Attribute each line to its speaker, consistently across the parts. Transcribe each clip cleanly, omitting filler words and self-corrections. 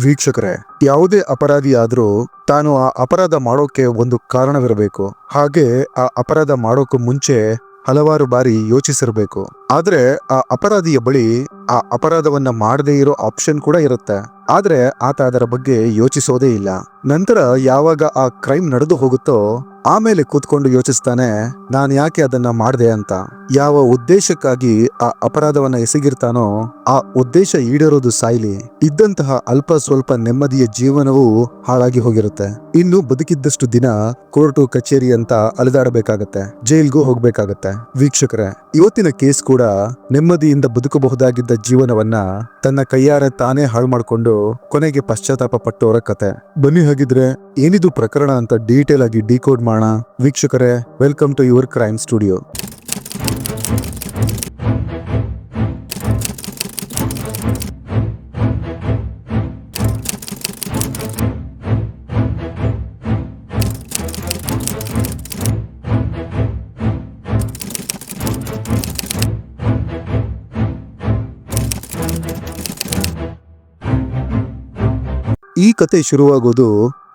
Speaker 1: ವೀಕ್ಷಕರೇ, ಯಾವುದೇ ಅಪರಾಧಿ ಆದ್ರೂ ತಾನು ಆ ಅಪರಾಧ ಮಾಡೋಕೆ ಒಂದು ಕಾರಣವಿರಬೇಕು. ಹಾಗೆ ಆ ಅಪರಾಧ ಮಾಡೋಕೆ ಮುಂಚೆ ಹಲವಾರು ಬಾರಿ ಯೋಚಿಸಿರ್ಬೇಕು. ಆದ್ರೆ ಆ ಅಪರಾಧಿಯ ಬಳಿ ಆ ಅಪರಾಧವನ್ನ ಮಾಡದೇ ಇರೋ ಆಪ್ಷನ್ ಕೂಡ ಇರುತ್ತೆ. ಆದ್ರೆ ಆತ ಅದರ ಬಗ್ಗೆ ಯೋಚಿಸೋದೇ ಇಲ್ಲ. ನಂತರ ಯಾವಾಗ ಆ ಕ್ರೈಮ್ ನಡೆದು ಹೋಗುತ್ತೋ ಆಮೇಲೆ ಕೂತ್ಕೊಂಡು ಯೋಚಿಸ್ತಾನೆ, ನಾನು ಯಾಕೆ ಅದನ್ನ ಮಾಡಿದೆ ಅಂತ. ಯಾವ ಉದ್ದೇಶಕ್ಕಾಗಿ ಆ ಅಪರಾಧವನ್ನ ಎಸಗಿರ್ತಾನೋ ಆ ಉದ್ದೇಶ ಈಡೇರೋದು ಸಾಯ್ಲಿ, ಇದ್ದಂತಹ ಅಲ್ಪ ಸ್ವಲ್ಪ ನೆಮ್ಮದಿಯ ಜೀವನವೂ ಹಾಳಾಗಿ ಹೋಗಿರುತ್ತೆ. ಇನ್ನು ಬದುಕಿದ್ದಷ್ಟು ದಿನ ಕೋರ್ಟು ಕಚೇರಿ ಅಂತ ಅಲೆದಾಡಬೇಕಾಗತ್ತೆ, ಜೈಲ್ಗೂ ಹೋಗ್ಬೇಕಾಗತ್ತೆ. ವೀಕ್ಷಕರೇ, ಇವತ್ತಿನ ಕೇಸ್ ಕೂಡ ನೆಮ್ಮದಿಯಿಂದ ಬದುಕಬಹುದಾಗಿದ್ದ ಜೀವನವನ್ನ ತನ್ನ ಕೈಯಾರೆ ತಾನೇ ಹಾಳು ಮಾಡಿಕೊಂಡು ಕೊನೆಗೆ ಪಶ್ಚಾತ್ತಾಪ ಪಟ್ಟವರ ಕತೆ. ಬನ್ನಿ ಹಾಗಿದ್ರೆ ಏನಿದು ಪ್ರಕರಣ ಅಂತ ಡೀಟೇಲ್ ಆಗಿ ಡಿಕೋಡ್ ಮಾಡೋಣ. ವೀಕ್ಷಕರೇ, welcome to your crime studio. ಈ ಕತೆ ಶುರುವಾಗೋದು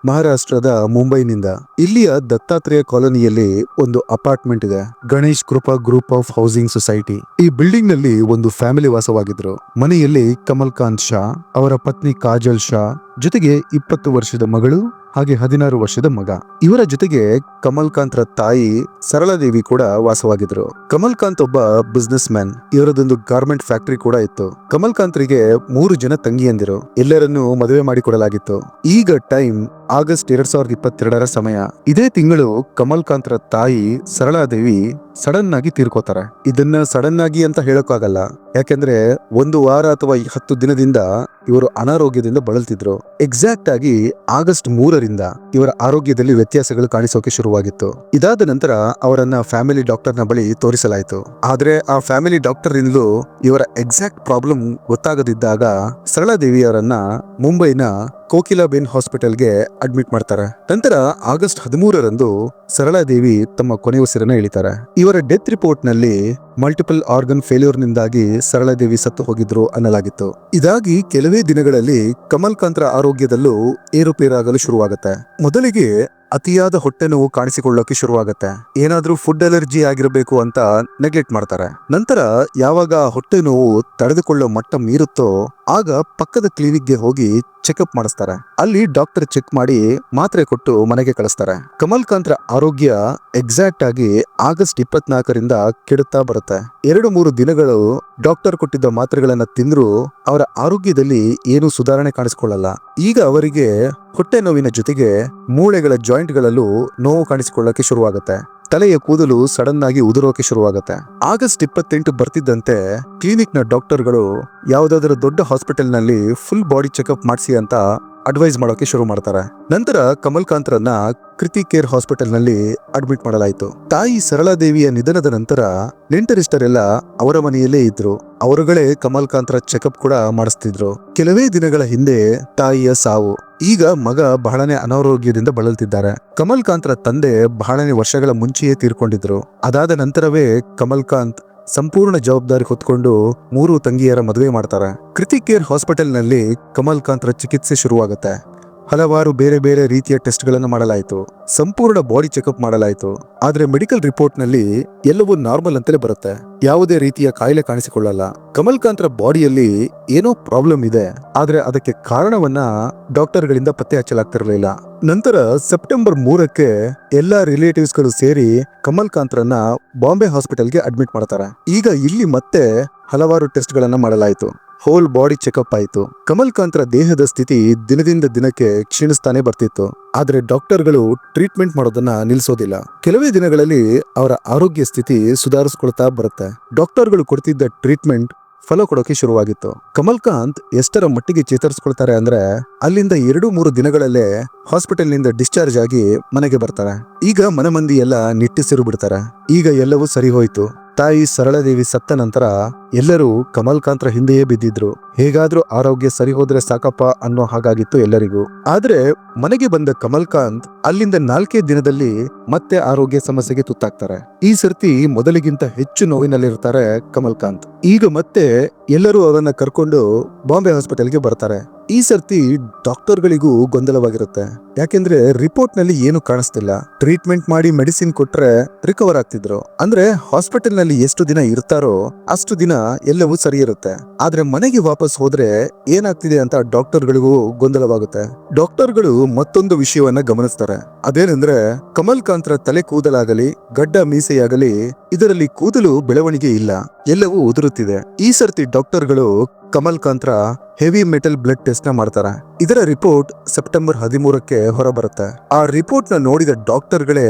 Speaker 1: ಮಹಾರಾಷ್ಟ್ರದ ಮುಂಬೈನಿಂದ. ಇಲ್ಲಿಯ ದತ್ತಾತ್ರೇಯ ಕಾಲೋನಿಯಲ್ಲಿ ಒಂದು ಅಪಾರ್ಟ್ಮೆಂಟ್ ಇದೆ, ಗಣೇಶ್ ಕೃಪಾ ಗ್ರೂಪ್ ಆಫ್ ಹೌಸಿಂಗ್ ಸೊಸೈಟಿ. ಈ ಬಿಲ್ಡಿಂಗ್ ನಲ್ಲಿ ಒಂದು ಫ್ಯಾಮಿಲಿ ವಾಸವಾಗಿದ್ರು. ಮನೆಯಲ್ಲಿ ಕಮಲ್ ಕಾಂತ್ ಶಾ, ಅವರ ಪತ್ನಿ ಕಾಜಲ್ ಶಾ, ಜೊತೆಗೆ 20 ವರ್ಷದ ಮಗಳು ಹಾಗೆ 16 ವರ್ಷದ ಮಗ. ಇವರ ಜೊತೆಗೆ ಕಮಲ್ ಕಾಂತ್ರ ತಾಯಿ ಸರಳಾದೇವಿ ಕೂಡ ವಾಸವಾಗಿದ್ರು. ಕಮಲ್ ಕಾಂತ್ ಒಬ್ಬ ಬಿಸ್ನೆಸ್ ಮ್ಯಾನ್. ಇವರದೊಂದು ಗಾರ್ಮೆಂಟ್ ಫ್ಯಾಕ್ಟರಿ ಕೂಡ ಇತ್ತು. ಕಮಲ್ ಕಾಂತ್ರಿಗೆ 3 ಜನ ತಂಗಿಯಂದಿರು. ಎಲ್ಲರನ್ನೂ ಮದುವೆ ಮಾಡಿಕೊಡಲಾಗಿತ್ತು. ಈಗ ಟೈಮ್ ಆಗಸ್ಟ್ 2022ರ ಸಮಯ. ಇದೇ ತಿಂಗಳು ಕಮಲ್ ಕಾಂತ್ರ ತಾಯಿ ಸರಳಾದೇವಿ ಸಡನ್ ಆಗಿ ತೀರ್ಕೋತಾರೆ. ಇದನ್ನ ಸಡನ್ ಆಗಿ ಅಂತ ಹೇಳೋಕ್ಕಾಗಲ್ಲ, ಯಾಕೆಂದ್ರೆ 1 ವಾರ ಅಥವಾ 10 ದಿನದಿಂದ ಇವರು ಅನಾರೋಗ್ಯದಿಂದ ಬಳಲ್ತಿದ್ರು. ಎಕ್ಸಾಕ್ಟ್ ಆಗಿ ಆಗಸ್ಟ್ 3ರಿಂದ ಇವರ ಆರೋಗ್ಯದಲ್ಲಿ ವ್ಯತ್ಯಾಸಗಳು ಕಾಣಿಸೋಕೆ ಶುರುವಾಗಿತ್ತು. ಇದಾದ ನಂತರ ಅವರನ್ನ ಫ್ಯಾಮಿಲಿ ಡಾಕ್ಟರ್ನ ಬಳಿ ತೋರಿಸಲಾಯಿತು. ಆದ್ರೆ ಆ ಫ್ಯಾಮಿಲಿ ಡಾಕ್ಟರ್ ಇಂದಲೂ ಇವರ ಎಕ್ಸಾಕ್ಟ್ ಪ್ರಾಬ್ಲಮ್ ಗೊತ್ತಾಗದಿದ್ದಾಗ ಸರಳಾದೇವಿ ಅವರನ್ನ ಮುಂಬೈನ ಕೋಕಿಲಾಬೇನ್ ಹಾಸ್ಪಿಟಲ್ಗೆ ಅಡ್ಮಿಟ್ ಮಾಡ್ತಾರೆ. ನಂತರ ಆಗಸ್ಟ್ 13ರಂದು ಸರಳಾದೇವಿ ತಮ್ಮ ಕೊನೆಯುಸಿರನ್ನ ಎಳಿತಾರೆ. ಇವರ ಡೆತ್ ರಿಪೋರ್ಟ್ ನಲ್ಲಿ ಮಲ್ಟಿಪಲ್ ಆರ್ಗನ್ ಫೇಲ್ಯೂರ್ ನಿಂದಾಗಿ ಸರಳಾದೇವಿ ಸತ್ತು ಹೋಗಿದ್ರು ಅನ್ನಲಾಗಿತ್ತು. ಇದಾಗಿ ಕೆಲವೇ ದಿನಗಳಲ್ಲಿ ಕಮಲ್ ಕಾಂತ್ರ ಆರೋಗ್ಯದಲ್ಲೂ ಏರುಪೇರಾಗಲು ಶುರುವಾಗುತ್ತೆ. ಮೊದಲಿಗೆ ಅತಿಯಾದ ಹೊಟ್ಟೆ ನೋವು ಕಾಣಿಸಿಕೊಳ್ಳೋಕೆ ಶುರುವಾಗುತ್ತೆ. ಏನಾದ್ರೂ ಫುಡ್ ಅಲರ್ಜಿ ಆಗಿರಬೇಕು ಅಂತ ನೆಗ್ಲೆಕ್ಟ್ ಮಾಡ್ತಾರೆ. ನಂತರ ಯಾವಾಗ ಹೊಟ್ಟೆ ನೋವು ತಡೆದುಕೊಳ್ಳೋ ಮಟ್ಟ ಮೀರುತ್ತೋ ಆಗ ಪಕ್ಕದ ಕ್ಲಿನಿಕ್ಗೆ ಹೋಗಿ ಚೆಕ್ಅಪ್ ಮಾಡಿಸ್ತಾರೆ. ಅಲ್ಲಿ ಡಾಕ್ಟರ್ ಚೆಕ್ ಮಾಡಿ ಮಾತ್ರೆ ಕೊಟ್ಟು ಮನೆಗೆ ಕಳಿಸ್ತಾರೆ. ಕಮಲ್ ಕಾಂತ್ರ ಆರೋಗ್ಯ ಎಕ್ಸಾಕ್ಟ್ ಆಗಿ ಆಗಸ್ಟ್ 24ರಿಂದ ಕೆಡುತ್ತಾ ಬರುತ್ತೆ. 2-3 ದಿನಗಳು ಡಾಕ್ಟರ್ ಕೊಟ್ಟಿದ್ದ ಮಾತ್ರೆಗಳನ್ನ ತಿಂದ್ರು ಅವರ ಆರೋಗ್ಯದಲ್ಲಿ ಏನು ಸುಧಾರಣೆ ಕಾಣಿಸಿಕೊಳ್ಳಲ್ಲ. ಈಗ ಅವರಿಗೆ ಹೊಟ್ಟೆ ನೋವಿನ ಜೊತೆಗೆ ಮೂಳೆಗಳ ಜಾಯಿಂಟ್ಗಳಲ್ಲೂ ನೋವು ಕಾಣಿಸಿಕೊಳ್ಳಕ್ಕೆ ಶುರುವಾಗುತ್ತೆ. ತಲೆಯ ಕೂದಲು ಸಡನ್ ಆಗಿ ಉದುರೋಕೆ ಶುರುವಾಗುತ್ತೆ. ಆಗಸ್ಟ್ 28 ಬರ್ತಿದ್ದಂತೆ ಕ್ಲಿನಿಕ್ ನ ಡಾಕ್ಟರ್ಗಳು ಯಾವುದಾದ್ರೂ ದೊಡ್ಡ ಹಾಸ್ಪಿಟಲ್ ನಲ್ಲಿ ಫುಲ್ ಬಾಡಿ ಚೆಕ್ಅಪ್ ಮಾಡಿಸಿ ಅಂತ ಅಡ್ವೈಸ್ ಮಾಡೋಕೆ ಶುರು ಮಾಡ್ತಾರೆ. ನಂತರ ಕಮಲ್ ಕಾಂತ್ರನ್ನ ಕೃತಿ ಕೇರ್ ಹಾಸ್ಪಿಟಲ್ ನಲ್ಲಿ ಅಡ್ಮಿಟ್ ಮಾಡಲಾಯಿತು. ತಾಯಿ ಸರಳಾದೇವಿಯ ನಿಧನದ ನಂತರ ನೆಂಟರಿಷ್ಟರೆಲ್ಲ ಅವರ ಮನೆಯಲ್ಲೇ ಇದ್ರು. ಅವರುಗಳೇ ಕಮಲ್ ಕಾಂತ್ರ ಚೆಕ್ಅಪ್ ಕೂಡ ಮಾಡಿಸ್ತಿದ್ರು. ಕೆಲವೇ ದಿನಗಳ ಹಿಂದೆ ತಾಯಿಯ ಸಾವು. ಈಗ ಮಗ ಬಹಳನೇ ಅನಾರೋಗ್ಯದಿಂದ ಬಳಲ್ತಿದ್ದಾರೆ. ಕಮಲ್ ಕಾಂತ್ರ ತಂದೆ ಬಹಳನೇ ವರ್ಷಗಳ ಮುಂಚೆಯೇ ತೀರ್ಕೊಂಡಿದ್ರು. ಅದಾದ ನಂತರವೇ ಕಮಲ್ ಕಾಂತ್ ಸಂಪೂರ್ಣ ಜವಾಬ್ದಾರಿ ಹೊತ್ಕೊಂಡು 3 ತಂಗಿಯರ ಮದುವೆ ಮಾಡ್ತಾರೆ. ಕೃತಿ ಕೇರ್ ಹಾಸ್ಪಿಟಲ್ ನಲ್ಲಿ ಕಮಲ್ ಕಾಂತ್ರ ಚಿಕಿತ್ಸೆ ಶುರುವಾಗುತ್ತೆ. ಹಲವಾರು ಬೇರೆ ಬೇರೆ ರೀತಿಯ ಟೆಸ್ಟ್ ಗಳನ್ನು ಮಾಡಲಾಯಿತು. ಸಂಪೂರ್ಣ ಬಾಡಿ ಚೆಕ್ಅಪ್ ಮಾಡಲಾಯಿತು. ಆದ್ರೆ ಮೆಡಿಕಲ್ ರಿಪೋರ್ಟ್ ನಲ್ಲಿ ಎಲ್ಲವೂ ನಾರ್ಮಲ್ ಅಂತಲೇ ಬರುತ್ತೆ. ಯಾವುದೇ ರೀತಿಯ ಕಾಯಿಲೆ ಕಾಣಿಸಿಕೊಳ್ಳಲ್ಲ. ಕಮಲ್ ಕಾಂತ್ರ ಬಾಡಿಯಲ್ಲಿ ಏನೋ ಪ್ರಾಬ್ಲಮ್ ಇದೆ, ಆದ್ರೆ ಅದಕ್ಕೆ ಕಾರಣವನ್ನ ಡಾಕ್ಟರ್ ಗಳಿಂದ ಪತ್ತೆ ಹಚ್ಚಲಾಗ್ತಿರ್ಲಿಲ್ಲ. ನಂತರ ಸೆಪ್ಟೆಂಬರ್ 3ಕ್ಕೆ ಎಲ್ಲಾ ರಿಲೇಟಿವ್ಸ್ ಗಳು ಸೇರಿ ಕಮಲ್ ಕಾಂತ್ರನ್ನ ಬಾಂಬೆ ಹಾಸ್ಪಿಟಲ್ಗೆ ಅಡ್ಮಿಟ್ ಮಾಡ್ತಾರೆ. ಈಗ ಇಲ್ಲಿ ಮತ್ತೆ ಹಲವಾರು ಟೆಸ್ಟ್ ಗಳನ್ನ ಮಾಡಲಾಯಿತು. ಹೋಲ್ ಬಾಡಿ ಚೆಕ್ಅಪ್ ಆಯಿತು. ಕಮಲ್ ಕಾಂತ್ರ ದೇಹದ ಸ್ಥಿತಿ ದಿನದಿಂದ ದಿನಕ್ಕೆ ಕ್ಷೀಣಿಸ್ತಾನೆ ಬರ್ತಿತ್ತು. ಆದ್ರೆ ಡಾಕ್ಟರ್ಗಳು ಟ್ರೀಟ್ಮೆಂಟ್ ಮಾಡೋದನ್ನ ನಿಲ್ಲಿಸೋದಿಲ್ಲ. ಕೆಲವೇ ದಿನಗಳಲ್ಲಿ ಅವರ ಆರೋಗ್ಯ ಸ್ಥಿತಿ ಸುಧಾರಿಸ್ಕೊಳ್ತಾ ಬರುತ್ತೆ. ಡಾಕ್ಟರ್ಗಳು ಕೊಡ್ತಿದ್ದ ಟ್ರೀಟ್ಮೆಂಟ್ ಫಲ ಕೊಡೋಕೆ ಶುರುವಾಗಿತ್ತು. ಕಮಲ್ ಕಾಂತ್ ಎಷ್ಟರ ಮಟ್ಟಿಗೆ ಚೇತರಿಸ್ಕೊಳ್ತಾರೆ ಅಂದ್ರೆ ಅಲ್ಲಿಂದ 2-3 ದಿನಗಳಲ್ಲೇ ಹಾಸ್ಪಿಟಲ್ ನಿಂದ ಡಿಸ್ಚಾರ್ಜ್ ಆಗಿ ಮನೆಗೆ ಬರ್ತಾರೆ. ಈಗ ಮನೆ ಮಂದಿ ಎಲ್ಲ ನಿಟ್ಟುಸಿರು ಬಿಡ್ತಾರೆ. ಈಗ ಎಲ್ಲವೂ ಸರಿ ಹೋಯ್ತು. ತಾಯಿ ಸರಳಾದೇವಿ ಸತ್ತ ನಂತರ ಎಲ್ಲರೂ ಕಮಲ್ ಕಾಂತ್ರ ಹಿಂದೆಯೇ ಬಿದ್ದಿದ್ರು. ಹೇಗಾದ್ರೂ ಆರೋಗ್ಯ ಸರಿ ಹೋದ್ರೆ ಸಾಕಪ್ಪ ಅನ್ನೋ ಹಾಗಾಗಿತ್ತು ಎಲ್ಲರಿಗೂ. ಆದ್ರೆ ಮನೆಗೆ ಬಂದ ಕಮಲ್ ಕಾಂತ್ ಅಲ್ಲಿಂದ 4 ದಿನದಲ್ಲಿ ಮತ್ತೆ ಆರೋಗ್ಯ ಸಮಸ್ಯೆಗೆ ತುತ್ತಾಗ್ತಾರೆ. ಈ ಸರ್ತಿ ಮೊದಲಿಗಿಂತ ಹೆಚ್ಚು ನೋವಿನಲ್ಲಿರ್ತಾರೆ ಕಮಲ್ ಕಾಂತ್. ಈಗ ಮತ್ತೆ ಎಲ್ಲರೂ ಅವರನ್ನ ಕರ್ಕೊಂಡು ಬಾಂಬೆ ಹಾಸ್ಪಿಟಲ್ಗೆ ಬರ್ತಾರೆ. ಈ ಸರ್ತಿ ಡಾಕ್ಟರ್ಗಳಿಗೂ ಗೊಂದಲವಾಗಿರುತ್ತೆ. ಯಾಕೆಂದ್ರೆ ರಿಪೋರ್ಟ್ ನಲ್ಲಿ ಏನು ಕಾಣಿಸ್ತಿಲ್ಲ. ಟ್ರೀಟ್ಮೆಂಟ್ ಮಾಡಿ ಮೆಡಿಸಿನ್ ಕೊಟ್ರೆ ರಿಕವರ್ ಆಗ್ತಿದ್ರು. ಅಂದ್ರೆ ಹಾಸ್ಪಿಟಲ್ ನಲ್ಲಿ ಎಷ್ಟು ದಿನ ಇರ್ತಾರೋ ಅಷ್ಟು ದಿನ ಎಲ್ಲವೂ ಸರಿ ಇರುತ್ತೆ. ಆದ್ರೆ ಮನೆಗೆ ವಾಪಸ್ ಹೋದ್ರೆ ಏನಾಗ್ತಿದೆ ಅಂತ ಡಾಕ್ಟರ್ಗಳಿಗೂ ಗೊಂದಲವಾಗುತ್ತೆ. ಡಾಕ್ಟರ್ಗಳು ಮತ್ತೊಂದು ವಿಷಯವನ್ನ ಗಮನಿಸ್ತಾರೆ. ಅದೇನೆಂದ್ರೆ ಕಮಲ್ ಕಾಂತ್ರ ತಲೆ ಕೂದಲಾಗಲಿ ಗಡ್ಡ ಮೀಸೆಯಾಗಲಿ ಇದರಲ್ಲಿ ಕೂದಲು ಬೆಳವಣಿಗೆ ಇಲ್ಲ, ಎಲ್ಲವೂ ಉದುರುತ್ತಿದೆ. ಈ ಸರ್ತಿ ಡಾಕ್ಟರ್ಗಳು ಕಮಲ್ ಕಾಂತ್ರ ಹೆವಿ ಮೆಟಲ್ ಬ್ಲಡ್ ಟೆಸ್ಟ್ ನ ಮಾಡ್ತಾರೆ. ಇದರ ರಿಪೋರ್ಟ್ ಸೆಪ್ಟೆಂಬರ್ 13ಕ್ಕೆ ಹೊರಬರುತ್ತೆ. ಆ ರಿಪೋರ್ಟ್ ನ ನೋಡಿದ ಡಾಕ್ಟರ್ಗಳೇ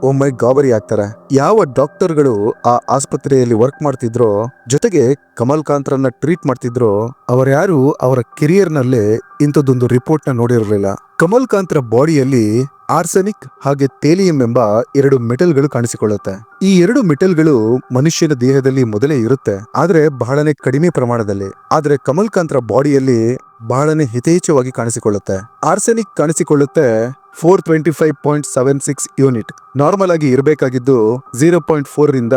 Speaker 1: ಒಮ್ಮೆ ಗಾಬರಿ ಆಗ್ತಾರೆ. ಯಾವ ಡಾಕ್ಟರ್ಗಳು ಆ ಆಸ್ಪತ್ರೆಯಲ್ಲಿ ವರ್ಕ್ ಮಾಡ್ತಿದ್ರೋ, ಜೊತೆಗೆ ಕಮಲ್ ಕಾಂತ್ರನ್ನ ಟ್ರೀಟ್ ಮಾಡ್ತಿದ್ರೋ, ಅವರ್ಯಾರು ಅವರ ಕೆರಿಯರ್ ನಲ್ಲೇ ಇಂಥದ್ದೊಂದು ರಿಪೋರ್ಟ್ ನ ನೋಡಿರಲಿಲ್ಲ. ಕಮಲ್ ಕಾಂತ್ರ ಬಾಡಿಯಲ್ಲಿ ಆರ್ಸೆನಿಕ್ ಹಾಗೆ ಥೇಲಿಯಂ ಎಂಬ 2 ಮೆಟಲ್ಗಳು ಕಾಣಿಸಿಕೊಳ್ಳುತ್ತೆ. ಈ 2 ಮೆಟಲ್ಗಳು ಮನುಷ್ಯನ ದೇಹದಲ್ಲಿ ಮೊದಲೇ ಇರುತ್ತೆ, ಆದ್ರೆ ಬಹಳನೇ ಕಡಿಮೆ ಪ್ರಮಾಣದಲ್ಲಿ. ಆದ್ರೆ ಕಮಲ್ ಕಾಂತ್ರ ಬಾಡಿಯಲ್ಲಿ ಬಹಳನೇ ಯಥೇಚ್ಛವಾಗಿ ಕಾಣಿಸಿಕೊಳ್ಳುತ್ತೆ. ಆರ್ಸೆನಿಕ್ ಕಾಣಿಸಿಕೊಳ್ಳುತ್ತೆ 425.76 ಯೂನಿಟ್. ನಾರ್ಮಲ್ ಆಗಿ ಇರಬೇಕಾಗಿದ್ದು 0.4 ರಿಂದ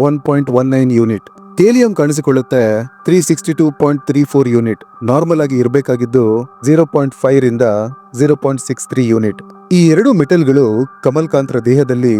Speaker 1: 1.19 ಯೂನಿಟ್. ಥೇಲಿಯಂ ಕಾಣಿಸಿಕೊಳ್ಳುತ್ತೆ 362.34 ಯೂನಿಟ್. ನಾರ್ಮಲ್ ಆಗಿ ಇರಬೇಕಾಗಿದ್ದು 0.5 ರಿಂದ 0.63 ಯೂನಿಟ್. ಈ 2 ಮೆಟಲ್ಗಳು ಕಮಲ್ ಕಾಂತ್ರ ದೇಹದಲ್ಲಿ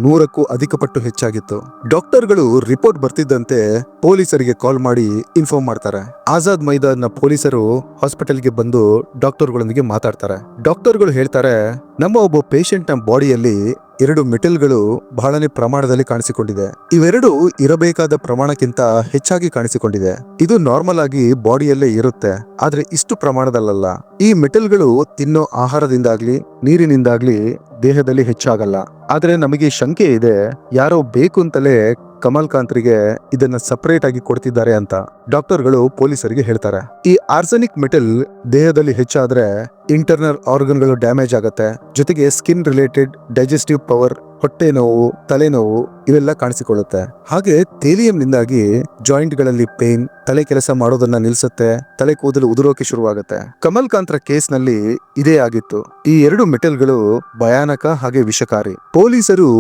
Speaker 1: 100ಕ್ಕೂ ಅಧಿಕ ಪಟ್ಟು ಹೆಚ್ಚಾಗಿತ್ತು. ಡಾಕ್ಟರ್ಗಳು ರಿಪೋರ್ಟ್ ಬರ್ತಿದ್ದಂತೆ ಪೊಲೀಸರಿಗೆ ಕಾಲ್ ಮಾಡಿ ಇನ್ಫಾರ್ಮ್ ಮಾಡ್ತಾರೆ. ಆಜಾದ್ ಮೈದಾನ್ನ ಪೊಲೀಸರು ಹಾಸ್ಪಿಟಲ್ಗೆ ಬಂದು ಡಾಕ್ಟರ್ಗಳೊಂದಿಗೆ ಮಾತಾಡ್ತಾರೆ. ಡಾಕ್ಟರ್ಗಳು ಹೇಳ್ತಾರೆ, ನಮ್ಮ ಒಬ್ಬ ಪೇಷಂಟ್ ನ ಬಾಡಿಯಲ್ಲಿ 2 ಮೆಟಲ್ಗಳು ಬಹಳನೇ ಪ್ರಮಾಣದಲ್ಲಿ ಕಾಣಿಸಿಕೊಂಡಿದೆ. ಇವೆರಡು ಇರಬೇಕಾದ ಪ್ರಮಾಣಕ್ಕಿಂತ ಹೆಚ್ಚಾಗಿ ಕಾಣಿಸಿಕೊಂಡಿದೆ. ಇದು ನಾರ್ಮಲ್ ಆಗಿ ಬಾಡಿಯಲ್ಲೇ ಇರುತ್ತೆ, ಆದ್ರೆ ಇಷ್ಟು ಪ್ರಮಾಣದಲ್ಲ. ಈ ಮೆಟಲ್ಗಳು ತಿನ್ನೋ ಆಹಾರದಿಂದಾಗ್ಲಿ ನೀರಿನಿಂದಾಗ್ಲಿ ದೇಹದಲ್ಲಿ ಹೆಚ್ಚಾಗಲ್ಲ. ಆದ್ರೆ ನಮಗೆ ಶಂಕೆ ಇದೆ, ಯಾರೋ ಬೇಕು ಅಂತಲೇ ಕಮಲ್ ಕಾಂತ್ರಿಗೆ ಇದನ್ನ ಸಪರೇಟ್ ಆಗಿ ಕೊಡ್ತಿದ್ದಾರೆ ಅಂತ ಡಾಕ್ಟರ್ಗಳು ಪೊಲೀಸರಿಗೆ ಹೇಳ್ತಾರೆ. ಈ ಆರ್ಸೆನಿಕ್ ಮೆಟಲ್ ದೇಹದಲ್ಲಿ ಹೆಚ್ಚಾದ್ರೆ ಇಂಟರ್ನಲ್ ಆರ್ಗನ್ಗಳು ಡ್ಯಾಮೇಜ್ ಆಗತ್ತೆ. ಜೊತೆಗೆ ಸ್ಕಿನ್ ರಿಲೇಟೆಡ್ ಡೈಜೆಸ್ಟಿವ್ ಪವರ್, ಹೊಟ್ಟೆ ನೋವು, ತಲೆನೋವು ಇವೆಲ್ಲ ಕಾಣಿಸಿಕೊಳ್ಳುತ್ತೆ. ಹಾಗೆ ಥೇಲಿಯಂನಿಂದಾಗಿ ಜಾಯಿಂಟ್ ಗಳಲ್ಲಿ ಪೇನ್, ತಲೆ ಕೆಲಸ ಮಾಡೋದನ್ನ ನಿಲ್ಸುತ್ತೆ, ತಲೆ ಕೂದಲು ಉದುರೋಕೆ ಶುರುವಾಗುತ್ತೆ. ಕಮಲ್ ಕಾಂತ್ರ ಕೇಸ್ ನಲ್ಲಿ ಇದೇ ಆಗಿತ್ತು. ಈ 2 ಮೆಟಲ್ಗಳು ಭಯಾನಕ ಹಾಗೆ ವಿಷಕಾರಿ. ಪೊಲೀಸರು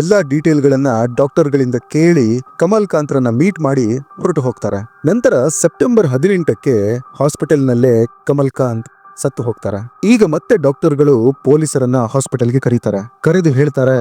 Speaker 1: ಎಲ್ಲಾ ಡೀಟೇಲ್ ಗಳನ್ನ ಡಾಕ್ಟರ್ಗಳಿಂದ ಕೇಳಿ ಕಮಲ್ ಕಾಂತ್ರನ ಮೀಟ್ ಮಾಡಿ ಹೊರಟು ಹೋಗ್ತಾರೆ. ನಂತರ ಸೆಪ್ಟೆಂಬರ್ 18ಕ್ಕೆ ಹಾಸ್ಪಿಟಲ್ ನಲ್ಲೇ ಕಮಲ್ ಕಾಂತ್ ಸತ್ತು ಹೋಗ್ತಾರೆ. ಈಗ ಮತ್ತೆ ಡಾಕ್ಟರ್ಗಳು ಪೊಲೀಸರನ್ನ ಹಾಸ್ಪಿಟಲ್ಗೆ ಕರೀತಾರೆ. ಕರೆದು ಹೇಳ್ತಾರೆ,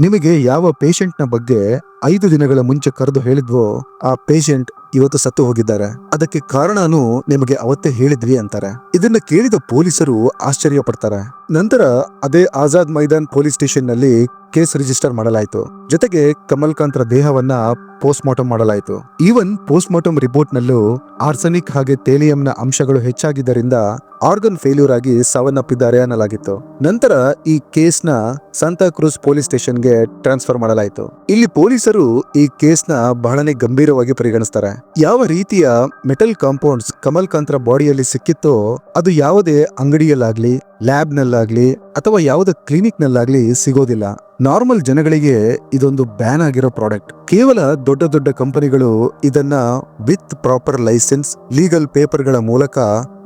Speaker 1: ನಿಮಗೆ ಯಾವ ಪೇಷಂಟ್ ನ ಬಗ್ಗೆ 5 ದಿನಗಳ ಮುಂಚೆ ಕರೆದು ಹೇಳಿದ್ವೋ ಆ ಪೇಷಂಟ್ ಇವತ್ತು ಸತ್ತು ಹೋಗಿದ್ದಾರೆ. ಅದಕ್ಕೆ ಕಾರಣನೂ ನಿಮಗೆ ಅವತ್ತೇ ಹೇಳಿದ್ವಿ ಅಂತಾರೆ. ಇದನ್ನ ಕೇಳಿದ ಪೊಲೀಸರು ಆಶ್ಚರ್ಯ ಪಡ್ತಾರೆ. ನಂತರ ಅದೇ ಆಜಾದ್ ಮೈದಾನ್ ಪೊಲೀಸ್ ಸ್ಟೇಷನ್ ನಲ್ಲಿ ಕೇಸ್ ರಿಜಿಸ್ಟರ್ ಮಾಡಲಾಯಿತು. ಜೊತೆಗೆ ಕಮಲ್ ಕಾಂತ್ರ ದೇಹವನ್ನ ಪೋಸ್ಟ್ ಮಾರ್ಟಮ್ ಮಾಡಲಾಯಿತು. ಈವನ್ ಪೋಸ್ಟ್ ಮಾರ್ಟಮ್ ರಿಪೋರ್ಟ್ ನಲ್ಲೂ ಆರ್ಸೆನಿಕ್ ಹಾಗೆ ಥೇಲಿಯಂನ ಅಂಶಗಳು ಹೆಚ್ಚಾಗಿದ್ದರಿಂದ ಆರ್ಗನ್ ಫೇಲ್ಯೂರ್ ಆಗಿ ಸಾವನ್ನಪ್ಪಿದ್ದಾರೆ ಅನ್ನಲಾಗಿತ್ತು. ನಂತರ ಈ ಕೇಸ್ ನ ಸಾಂತಾ ಕ್ರೂಸ್ ಪೊಲೀಸ್ ಸ್ಟೇಷನ್ಗೆ ಟ್ರಾನ್ಸ್ಫರ್ ಮಾಡಲಾಯಿತು. ಇಲ್ಲಿ ಪೊಲೀಸರು ಈ ಕೇಸ್ ನ ಬಹಳನೇ ಗಂಭೀರವಾಗಿ ಪರಿಗಣಿಸ್ತಾರೆ. ಯಾವ ರೀತಿಯ ಮೆಟಲ್ ಕಾಂಪೌಂಡ್ಸ್ ಕಮಲ್ ಕಾಂತ್ರ ಬಾಡಿಯಲ್ಲಿ ಸಿಕ್ಕಿತ್ತೋ ಅದು ಯಾವುದೇ ಅಂಗಡಿಯಲ್ಲಾಗ್ಲಿ, ಲ್ಯಾಬ್ ನಲ್ಲಾಗ್ಲಿ ಅಥವಾ ಯಾವುದೇ ಕ್ಲಿನಿಕ್ ನಲ್ಲಾಗ್ಲಿ ಸಿಗೋದಿಲ್ಲ. ನಾರ್ಮಲ್ ಜನಗಳಿಗೆ ಇದೊಂದು ಬ್ಯಾನ್ ಆಗಿರೋ ಪ್ರಾಡಕ್ಟ್. ಕೇವಲ ದೊಡ್ಡ ದೊಡ್ಡ ಕಂಪನಿಗಳು ಇದನ್ನ with proper license, legal paper ಗಳ ಮೂಲಕ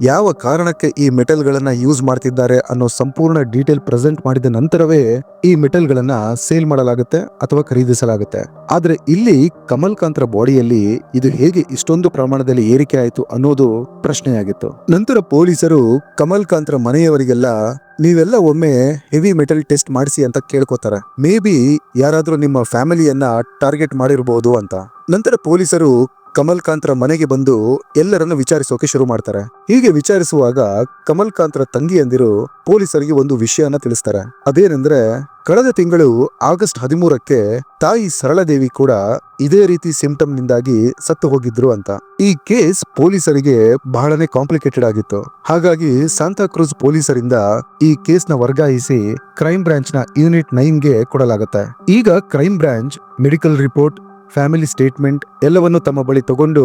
Speaker 1: ಯಾವ ಕಾರಣಕ್ಕೆ ಈ ಮೆಟಲ್ ಗಳನ್ನ ಯೂಸ್ ಮಾಡ್ತಿದ್ದಾರೆ ಅನ್ನೋ ಸಂಪೂರ್ಣ ಡೀಟೇಲ್ ಪ್ರೆಸೆಂಟ್ ಮಾಡಿದ ನಂತರವೇ ಈ ಮೆಟಲ್ ಗಳನ್ನ ಸೇಲ್ ಮಾಡಲಾಗುತ್ತೆ ಅಥವಾ ಖರೀದಿಸಲಾಗುತ್ತೆ. ಆದ್ರೆ ಇಲ್ಲಿ ಕಮಲ್ ಕಾಂತ್ರ ಬಾಡಿಯಲ್ಲಿ ಇದು ಹೇಗೆ ಇಷ್ಟೊಂದು ಪ್ರಮಾಣದಲ್ಲಿ ಏರಿಕೆ ಆಯಿತು ಅನ್ನೋದು ಪ್ರಶ್ನೆಯಾಗಿತ್ತು. ನಂತರ ಪೊಲೀಸರು ಕಮಲ್ ಕಾಂತ್ರ ಮನೆಯವರಿಗೆಲ್ಲ ನೀವೆಲ್ಲ ಒಮ್ಮೆ ಹೆವಿ ಮೆಟಲ್ ಟೆಸ್ಟ್ ಮಾಡಿಸಿ ಅಂತ ಕೇಳ್ಕೊತಾರೆ. ಮೇ ಬಿ ಯಾರಾದ್ರೂ ನಿಮ್ಮ ಫ್ಯಾಮಿಲಿಯನ್ನ ಟಾರ್ಗೆಟ್ ಮಾಡಿರಬಹುದು ಅಂತ. ನಂತರ ಪೊಲೀಸರು ಕಮಲ್ ಕಾಂತ್ರ ಮನೆಗೆ ಬಂದು ಎಲ್ಲರನ್ನು ವಿಚಾರಿಸೋಕೆ ಶುರು ಮಾಡ್ತಾರೆ. ಹೀಗೆ ವಿಚಾರಿಸುವಾಗ ಕಮಲ್ ಕಾಂತ್ರ ತಂಗಿಯಂದಿರು ಪೊಲೀಸರಿಗೆ ಒಂದು ವಿಷಯನ ತಿಳಿಸ್ತಾರೆ. ಅದೇನೆಂದ್ರೆ, ಕಳೆದ ತಿಂಗಳು ಆಗಸ್ಟ್ 13ಕ್ಕೆ ತಾಯಿ ಸರಳಾದೇವಿ ಕೂಡ ಇದೇ ರೀತಿ ಸಿಂಪ್ಟಮ್ ನಿಂದಾಗಿ ಸತ್ತು ಹೋಗಿದ್ರು ಅಂತ. ಈ ಕೇಸ್ ಪೊಲೀಸರಿಗೆ ಬಹಳನೇ ಕಾಂಪ್ಲಿಕೇಟೆಡ್ ಆಗಿತ್ತು. ಹಾಗಾಗಿ ಸಾಂತಾ ಕ್ರೂಸ್ ಪೊಲೀಸರಿಂದ ಈ ಕೇಸ್ ನ ವರ್ಗಾಯಿಸಿ ಕ್ರೈಮ್ ಬ್ರಾಂಚ್ ನ ಯೂನಿಟ್ 9ಗೆ ಕೊಡಲಾಗುತ್ತೆ. ಈಗ crime branch medical report, family statement ಎಲ್ಲವನ್ನು ತಮ್ಮ ಬಳಿ ತಗೊಂಡು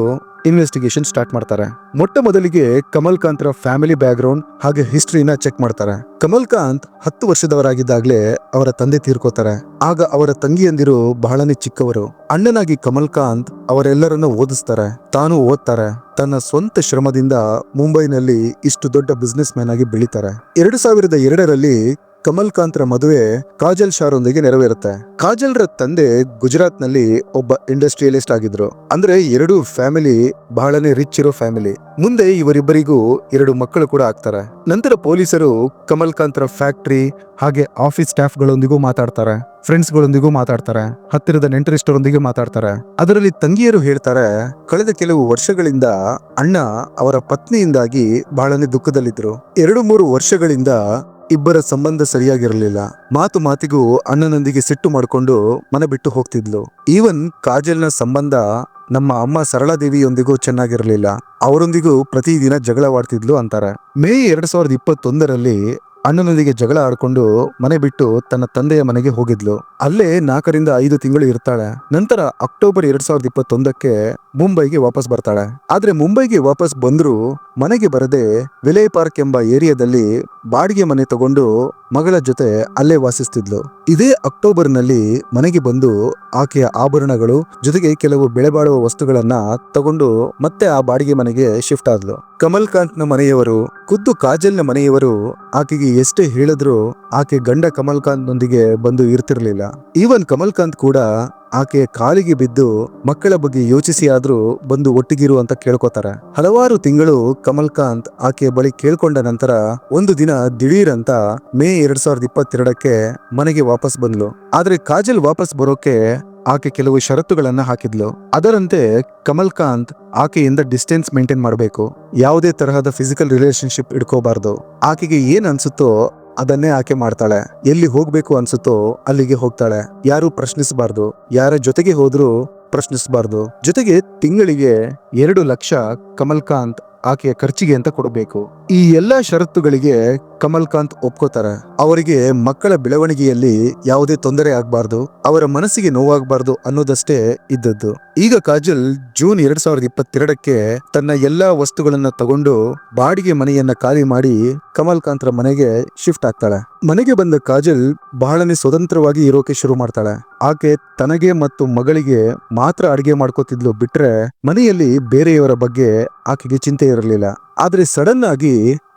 Speaker 1: ಇನ್ವೆಸ್ಟಿಗೇಷನ್ ಸ್ಟಾರ್ಟ್ ಮಾಡ್ತಾರೆ. ಮೊಟ್ಟ ಮೊದಲಿಗೆ ಕಮಲ್ ಕಾಂತ್ರ ಫ್ಯಾಮಿಲಿ ಬ್ಯಾಕ್ ಗ್ರೌಂಡ್ ಹಾಗೆ ಹಿಸ್ಟ್ರಿನ ಚೆಕ್ ಮಾಡ್ತಾರೆ. ಕಮಲ್ ಕಾಂತ್ 10 ವರ್ಷದವರಾಗಿದ್ದಾಗಲೇ ಅವರ ತಂದೆ ತೀರ್ಕೋತಾರೆ. ಆಗ ಅವರ ತಂಗಿಯಂದಿರು ಬಹಳನೇ ಚಿಕ್ಕವರು. ಅಣ್ಣನಾಗಿ ಕಮಲ್ ಕಾಂತ್ ಅವರೆಲ್ಲರನ್ನು ಓದಿಸ್ತಾರೆ, ತಾನು ಓದ್ತಾರೆ. ತನ್ನ ಸ್ವಂತ ಶ್ರಮದಿಂದ ಮುಂಬೈನಲ್ಲಿ ಇಷ್ಟು ದೊಡ್ಡ ಬಿಸ್ನೆಸ್ ಮ್ಯಾನ್ ಆಗಿ ಬೆಳೀತಾರೆ. 2002ರಲ್ಲಿ ಕಮಲ್ಕಾಂತ್ರ ಮದುವೆ ಕಾಜಲ್ ಶಾರೊಂದಿಗೆ ನೆರವೇರುತ್ತೆ. ಕಾಜಲ್ರ ತಂದೆ ಗುಜರಾತ್ ನಲ್ಲಿ ಒಬ್ಬ ಇಂಡಸ್ಟ್ರಿಯಲಿಸ್ಟ್ ಆಗಿದ್ರು. ಅಂದ್ರೆ ಎರಡು ಫ್ಯಾಮಿಲಿ ಬಹಳನೇ ರಿಚ್ ಇರೋ ಫ್ಯಾಮಿಲಿ. ಮುಂದೆ ಇವರಿಬ್ಬರಿಗೂ 2 ಮಕ್ಕಳು ಕೂಡ ಆಗ್ತಾರೆ. ನಂತರ ಪೊಲೀಸರು ಕಮಲ್ಕಾಂತ್ರ ಫ್ಯಾಕ್ಟರಿ ಹಾಗೆ ಆಫೀಸ್ ಸ್ಟಾಫ್ ಗಳೊಂದಿಗೂ ಮಾತಾಡ್ತಾರೆ, ಫ್ರೆಂಡ್ಸ್ ಗಳೊಂದಿಗೂ ಮಾತಾಡ್ತಾರೆ, ಹತ್ತಿರದ ನೆಂಟರಿಷ್ಟರೊಂದಿಗೆ ಮಾತಾಡ್ತಾರೆ. ಅದರಲ್ಲಿ ತಂಗಿಯರು ಹೇಳ್ತಾರೆ, ಕಳೆದ ಕೆಲವು ವರ್ಷಗಳಿಂದ ಅಣ್ಣ ಅವರ ಪತ್ನಿಯಿಂದಾಗಿ ಬಹಳನೇ ದುಃಖದಲ್ಲಿದ್ರು. 2-3 ವರ್ಷಗಳಿಂದ ಇಬ್ಬರ ಸಂಬಂಧ ಸರಿಯಾಗಿರಲಿಲ್ಲ. ಮಾತು ಮಾತಿಗೂ ಅಣ್ಣನೊಂದಿಗೆ ಸಿಟ್ಟು ಮಾಡಿಕೊಂಡು ಮನೆ ಬಿಟ್ಟು ಹೋಗ್ತಿದ್ಲು. ಈವನ್ ಕಾಜಲ್ನ ಸಂಬಂಧ ನಮ್ಮ ಅಮ್ಮ ಸರಳಾದೇವಿಯೊಂದಿಗೂ ಚೆನ್ನಾಗಿರಲಿಲ್ಲ. ಅವರೊಂದಿಗೂ ಪ್ರತಿದಿನ ಜಗಳವಾಡ್ತಿದ್ಲು ಅಂತಾರೆ. ಮೇ 2021ರಲ್ಲಿ ಅಣ್ಣನೊಂದಿಗೆ ಜಗಳ ಆಡ್ಕೊಂಡು ಮನೆ ಬಿಟ್ಟು ತನ್ನ ತಂದೆಯ ಮನೆಗೆ ಹೋಗಿದ್ಲು. ಅಲ್ಲೇ 4-5 ತಿಂಗಳು ಇರ್ತಾಳೆ. ನಂತರ ಅಕ್ಟೋಬರ್ 2021ಕ್ಕೆ ಮುಂಬೈಗೆ ವಾಪಸ್ ಬರ್ತಾಳೆ. ಆದ್ರೆ ಮುಂಬೈಗೆ ವಾಪಸ್ ಬಂದ್ರು ಮನೆಗೆ ಬರದೆ ವಿಲಯ್ ಪಾರ್ಕ್ ಎಂಬ ಏರಿಯಾದಲ್ಲಿ ಬಾಡಿಗೆ ಮನೆ ತಗೊಂಡು ಮಗಳ ಜೊತೆ ಅಲ್ಲೇ ವಾಸಿಸ್ತಿದ್ಲು. ಇದೇ ಅಕ್ಟೋಬರ್ ನಲ್ಲಿ ಮನೆಗೆ ಬಂದು ಆಕೆಯ ಆಭರಣಗಳು ಜೊತೆಗೆ ಕೆಲವು ಬೆಲೆಬಾಳುವ ವಸ್ತುಗಳನ್ನ ತಗೊಂಡು ಮತ್ತೆ ಆ ಬಾಡಿಗೆ ಮನೆಗೆ ಶಿಫ್ಟ್ ಆದ್ಲು. ಕಮಲ್ಕಾಂತ್ ನ ಮನೆಯವರು, ಖುದ್ದು ಕಾಜಲ್ನ ಮನೆಯವರು ಆಕೆಗೆ ಎಷ್ಟೇ ಹೇಳಿದ್ರು ಆಕೆ ಗಂಡ ಕಮಲ್ಕಾಂತ್ ನೊಂದಿಗೆ ಬಂದು ಇರ್ತಿರ್ಲಿಲ್ಲ. ಈವನ್ ಕಮಲ್ಕಾಂತ್ ಕೂಡ ಆಕೆಯ ಕಾಲಿಗೆ ಬಿದ್ದು ಮಕ್ಕಳ ಬಗ್ಗೆ ಯೋಚಿಸಿ ಆದ್ರೂ ಬಂದು ಒಟ್ಟಿಗಿರು ಅಂತ ಕೇಳ್ಕೊತಾರೆ. ಹಲವಾರು ತಿಂಗಳು ಕಮಲ್ಕಾಂತ್ ಆಕೆಯ ಬಳಿ ಕೇಳ್ಕೊಂಡ ನಂತರ ಒಂದು ದಿನ ದಿಢೀರ್ ಅಂತ ಮೇ 2022ಕ್ಕೆ ಮನೆಗೆ ವಾಪಸ್ ಬಂದ್ಲು. ಆದ್ರೆ ಕಾಜಲ್ ವಾಪಸ್ ಬರೋಕೆ ಆಕೆ ಕೆಲವು ಷರತ್ತುಗಳನ್ನ ಹಾಕಿದ್ಲು. ಅದರಂತೆ ಕಮಲ್ಕಾಂತ್ ಆಕೆಯಿಂದ ಡಿಸ್ಟೆನ್ಸ್ ಮೇಂಟೈನ್ ಮಾಡಬೇಕು, ಯಾವುದೇ ತರಹದ ಫಿಸಿಕಲ್ ರಿಲೇಶನ್ಶಿಪ್ ಇಟ್ಕೋಬಾರ್ದು, ಆಕೆಗೆ ಏನ್ ಅನ್ಸುತ್ತೋ ಅದನ್ನೇ ಆಕೆ ಮಾಡ್ತಾಳೆ, ಎಲ್ಲಿ ಹೋಗ್ಬೇಕು ಅನ್ಸುತ್ತೋ ಅಲ್ಲಿಗೆ ಹೋಗ್ತಾಳೆ, ಯಾರು ಪ್ರಶ್ನಿಸಬಾರ್ದು, ಯಾರ ಜೊತೆಗೆ ಹೋದ್ರೂ ಪ್ರಶ್ನಿಸಬಾರ್ದು, ಜೊತೆಗೆ ತಿಂಗಳಿಗೆ 2 ಲಕ್ಷ ಕಮಲ್ಕಾಂತ್ ಆಕೆಯ ಖರ್ಚಿಗೆ ಅಂತ ಕೊಡಬೇಕು. ಈ ಎಲ್ಲಾ ಷರತ್ತುಗಳಿಗೆ ಕಮಲ್ಕಾಂತ್ ಒಪ್ಕೋತಾರೆ. ಅವರಿಗೆ ಮಕ್ಕಳ ಬೆಳವಣಿಗೆಯಲ್ಲಿ ಯಾವುದೇ ತೊಂದರೆ ಆಗ್ಬಾರ್ದು, ಅವರ ಮನಸ್ಸಿಗೆ ನೋವಾಗಬಾರ್ದು ಅನ್ನೋದಷ್ಟೇ ಇದ್ದದ್ದು. ಈಗ ಕಾಜಲ್ ಜೂನ್ 2022ಕ್ಕೆ ತನ್ನ ಎಲ್ಲಾ ವಸ್ತುಗಳನ್ನ ತಗೊಂಡು ಬಾಡಿಗೆ ಮನೆಯನ್ನ ಖಾಲಿ ಮಾಡಿ ಕಮಲ್ಕಾಂತ್ರ ಮನೆಗೆ ಶಿಫ್ಟ್ ಆಗ್ತಾಳೆ. ಮನೆಗೆ ಬಂದ ಕಾಜಲ್ ಬಹಳನೇ ಸ್ವತಂತ್ರವಾಗಿ ಇರೋಕೆ ಶುರು ಮಾಡ್ತಾಳೆ. ಆಕೆ ತನಗೆ ಮತ್ತು ಮಗಳಿಗೆ ಮಾತ್ರ ಅಡಿಗೆ ಮಾಡ್ಕೋತಿದ್ಲು ಬಿಟ್ರೆ ಮನೆಯಲ್ಲಿ ಬೇರೆಯವರ ಬಗ್ಗೆ ಆಕೆಗೆ ಚಿಂತೆ ಇರಲಿಲ್ಲ. ಆದ್ರೆ ಸಡನ್ ಆಗಿ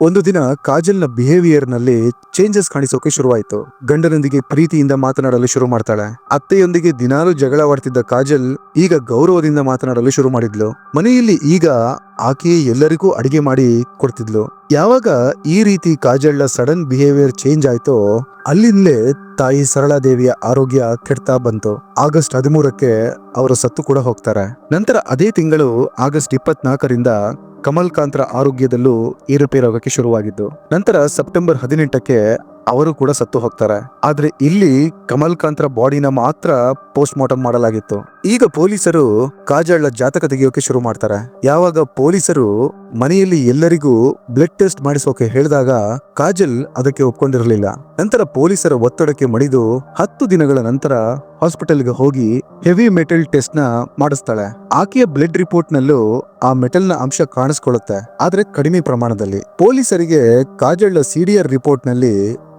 Speaker 1: ಒಂದು ದಿನ ಕಾಜಲ್ನ ಬಿಹೇವಿಯರ್ ನಲ್ಲಿ ಚೇಂಜಸ್ ಕಾಣಿಸೋಕೆ ಶುರುವಾಯಿತು. ಗಂಡನೊಂದಿಗೆ ಪ್ರೀತಿಯಿಂದ ಮಾತನಾಡಲು ಶುರು ಮಾಡ್ತಾಳೆ. ಅತ್ತೆಯೊಂದಿಗೆ ದಿನಾಲೂ ಜಗಳವಾಡ್ತಿದ್ದ ಕಾಜಲ್ ಈಗ ಗೌರವದಿಂದ ಮಾತನಾಡಲು ಶುರು ಮಾಡಿದ್ಲು. ಮನೆಯಲ್ಲಿ ಈಗ ಆಕೆ ಎಲ್ಲರಿಗೂ ಅಡಿಗೆ ಮಾಡಿ ಕೊಡ್ತಿದ್ಲು. ಯಾವಾಗ ಈ ರೀತಿ ಕಾಜಲ್ನ ಸಡನ್ ಬಿಹೇವಿಯರ್ ಚೇಂಜ್ ಆಯ್ತೋ ಅಲ್ಲಿಂದಲೇ ತಾಯಿ ಸರಳಾದೇವಿಯ ಆರೋಗ್ಯ ಕೆಡ್ತಾ ಬಂತು. ಆಗಸ್ಟ್ 13ಕ್ಕೆ ಅವರು ಸತ್ತು ಕೂಡ ಹೋಗ್ತಾರೆ. ನಂತರ ಅದೇ ತಿಂಗಳು ಆಗಸ್ಟ್ 24ರಿಂದ ಕಮಲ್ಕಾಂತ್ರ ಆರೋಗ್ಯದಲ್ಲೂ ಏರುಪೇರಾಗಕ್ಕೆ ಶುರುವಾಗಿದ್ದು. ನಂತರ ಸೆಪ್ಟೆಂಬರ್ 18ಕ್ಕೆ ಅವರು ಕೂಡ ಸತ್ತು ಹೋಗ್ತಾರೆ. ಆದ್ರೆ ಇಲ್ಲಿ ಕಮಲ್ಕಾಂತ್ರ ಬಾಡಿನ ಮಾತ್ರ ಪೋಸ್ಟ್ ಮಾರ್ಟಮ್ ಮಾಡಲಾಗಿತ್ತು. ಈಗ ಪೊಲೀಸರು ಕಾಜಲ್ನ ಜಾತಕ ತೆಗೆಯೋಕೆ ಶುರು ಮಾಡ್ತಾರೆ. ಯಾವಾಗ ಪೊಲೀಸರು ಮನೆಯಲ್ಲಿ ಎಲ್ಲರಿಗೂ ಬ್ಲಡ್ ಟೆಸ್ಟ್ ಮಾಡಿಸೋಕೆ ಹೇಳಿದಾಗ ಕಾಜಲ್ ಅದಕ್ಕೆ ಒಪ್ಕೊಂಡಿರಲಿಲ್ಲ. ನಂತರ ಪೊಲೀಸರ ಒತ್ತಡಕ್ಕೆ ಮಣಿದು 10 ದಿನಗಳ ನಂತರ ಹಾಸ್ಪಿಟಲ್ಗೆ ಹೋಗಿ ಹೆವಿ ಮೆಟಲ್ ಟೆಸ್ಟ್ ನ ಮಾಡಿಸ್ತಾಳೆ. ಆಕೆಯ ಬ್ಲಡ್ ರಿಪೋರ್ಟ್ ನಲ್ಲೂ ಆ ಮೆಟಲ್ ನ ಅಂಶ ಕಾಣಿಸ್ಕೊಳ್ಳುತ್ತೆ, ಆದ್ರೆ ಕಡಿಮೆ ಪ್ರಮಾಣದಲ್ಲಿ. ಪೊಲೀಸರಿಗೆ ಕಾಜಲ್ನ CDR ರಿಪೋರ್ಟ್ ನಲ್ಲಿ